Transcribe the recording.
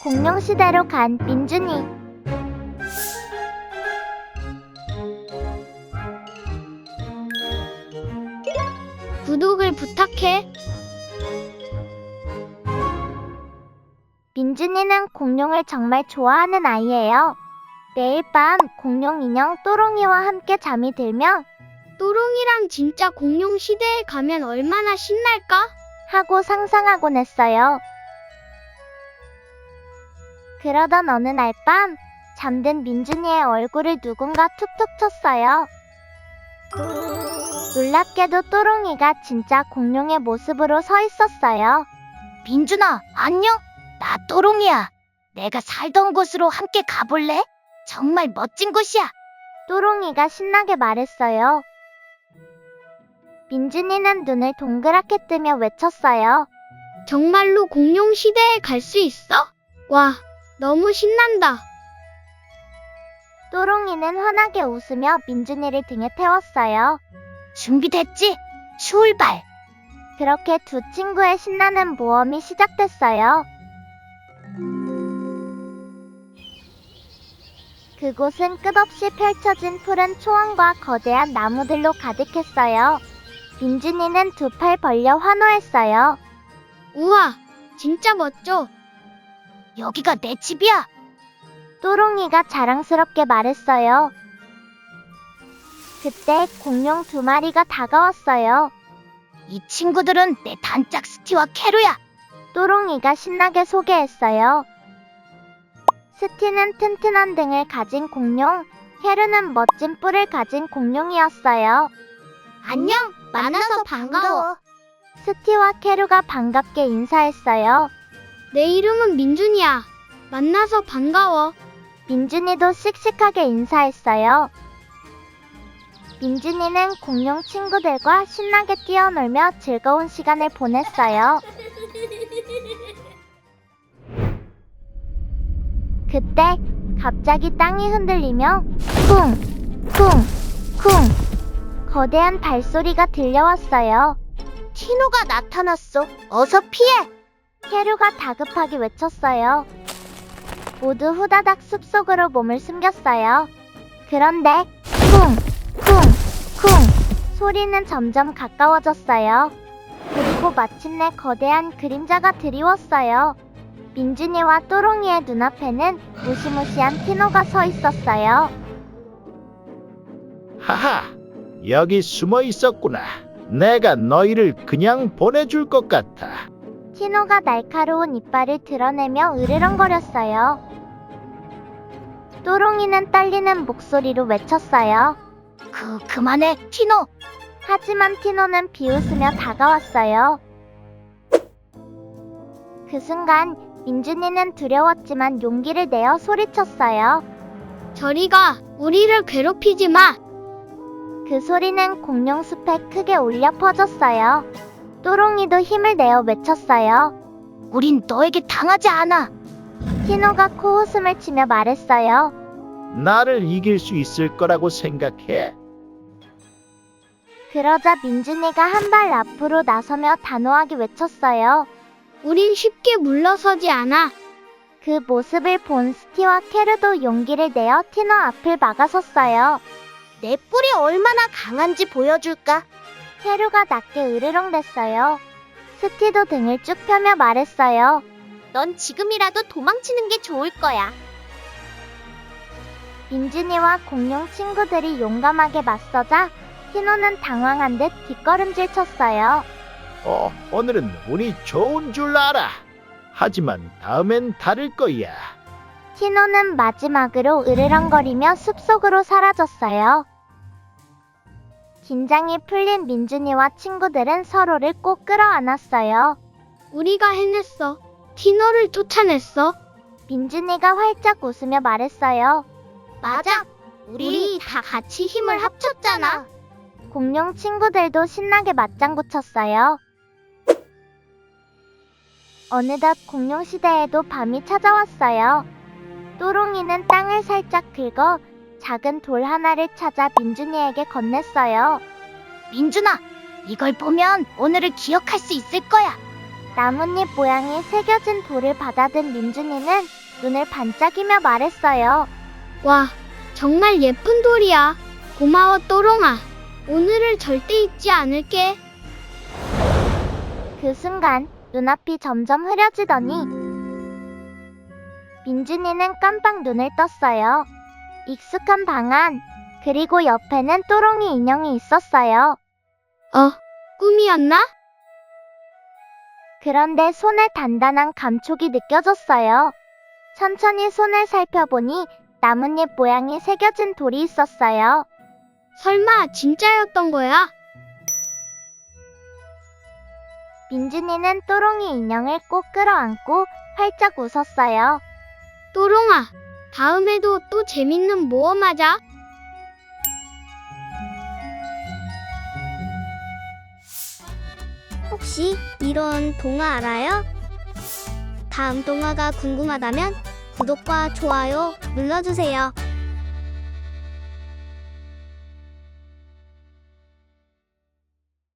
공룡 시대로 간 민준이. 구독을 부탁해. 민준이는 공룡을 정말 좋아하는 아이예요. 매일 밤 공룡 인형 또롱이와 함께 잠이 들며 또롱이랑 진짜 공룡 시대에 가면 얼마나 신날까? 하고 상상하곤 했어요. 그러던 어느 날 밤 잠든 민준이의 얼굴을 누군가 툭툭 쳤어요. 놀랍게도 또롱이가 진짜 공룡의 모습으로 서 있었어요. 민준아, 안녕? 나 또롱이야. 내가 살던 곳으로 함께 가볼래? 정말 멋진 곳이야. 또롱이가 신나게 말했어요. 민준이는 눈을 동그랗게 뜨며 외쳤어요. 정말로 공룡 시대에 갈 수 있어? 와, 너무 신난다. 또롱이는 환하게 웃으며 민준이를 등에 태웠어요. 준비됐지? 출발! 그렇게 두 친구의 신나는 모험이 시작됐어요. 그곳은 끝없이 펼쳐진 푸른 초원과 거대한 나무들로 가득했어요. 민준이는 두 팔 벌려 환호했어요. 우와, 진짜 멋져. 여기가 내 집이야. 또롱이가 자랑스럽게 말했어요. 그때 공룡 두 마리가 다가왔어요. 이 친구들은 내 단짝 스티와 캐루야. 또롱이가 신나게 소개했어요. 스티는 튼튼한 등을 가진 공룡, 캐루는 멋진 뿔을 가진 공룡이었어요. 안녕, 만나서 반가워. 스티와 캐루가 반갑게 인사했어요. 내 이름은 민준이야. 만나서 반가워. 민준이도 씩씩하게 인사했어요. 민준이는 공룡 친구들과 신나게 뛰어놀며 즐거운 시간을 보냈어요. 그때 갑자기 땅이 흔들리며 쿵! 쿵! 쿵! 거대한 발소리가 들려왔어요. 티노가 나타났어. 어서 피해! 캐루가 다급하게 외쳤어요. 모두 후다닥 숲속으로 몸을 숨겼어요. 그런데 쿵! 쿵! 쿵! 소리는 점점 가까워졌어요. 그리고 마침내 거대한 그림자가 드리웠어요. 민준이와 또롱이의 눈앞에는 무시무시한 티노가 서 있었어요. 하하, 여기 숨어 있었구나. 내가 너희를 그냥 보내줄 것 같아. 티노가 날카로운 이빨을 드러내며 으르렁거렸어요. 또롱이는 떨리는 목소리로 외쳤어요. 그만해, 티노. 하지만 티노는 비웃으며 다가왔어요. 그 순간 민준이는 두려웠지만 용기를 내어 소리쳤어요. 저리 가, 우리를 괴롭히지 마. 그 소리는 공룡 숲에 크게 울려 퍼졌어요. 또롱이도 힘을 내어 외쳤어요. 우린 너에게 당하지 않아. 티노가 코웃음을 치며 말했어요. 나를 이길 수 있을 거라고 생각해. 그러자 민준이가 한 발 앞으로 나서며 단호하게 외쳤어요. 우린 쉽게 물러서지 않아. 그 모습을 본 스티와 캐르도 용기를 내어 티노 앞을 막아섰어요. 내 뿔이 얼마나 강한지 보여줄까? 캐루가 낮게 으르렁댔어요. 스티도 등을 쭉 펴며 말했어요. 넌 지금이라도 도망치는 게 좋을 거야. 민준이와 공룡 친구들이 용감하게 맞서자 티노는 당황한 듯 뒷걸음질 쳤어요. 오늘은 운이 좋은 줄 알아. 하지만 다음엔 다를 거야. 티노는 마지막으로 으르렁거리며 숲속으로 사라졌어요. 긴장이 풀린 민준이와 친구들은 서로를 꼭 끌어안았어요. 우리가 해냈어. 티노를 쫓아냈어. 민준이가 활짝 웃으며 말했어요. 맞아. 우리 다 같이 힘을 합쳤잖아. 공룡 친구들도 신나게 맞장구 쳤어요. 어느덧 공룡 시대에도 밤이 찾아왔어요. 또롱이는 땅을 살짝 긁어 작은 돌 하나를 찾아 민준이에게 건넸어요. 민준아, 이걸 보면 오늘을 기억할 수 있을 거야. 나뭇잎 모양이 새겨진 돌을 받아든 민준이는 눈을 반짝이며 말했어요. 와, 정말 예쁜 돌이야. 고마워, 또롱아. 오늘을 절대 잊지 않을게. 그 순간 눈앞이 점점 흐려지더니 민준이는 깜빡 눈을 떴어요. 익숙한 방 안, 그리고 옆에는 또롱이 인형이 있었어요. 꿈이었나? 그런데 손에 단단한 감촉이 느껴졌어요. 천천히 손을 살펴보니 나뭇잎 모양이 새겨진 돌이 있었어요. 설마 진짜였던 거야? 민준이는 또롱이 인형을 꼭 끌어안고 활짝 웃었어요. 또롱아, 다음에도 또 재밌는 모험하자. 혹시 이런 동화 알아요? 다음 동화가 궁금하다면 구독과 좋아요 눌러주세요.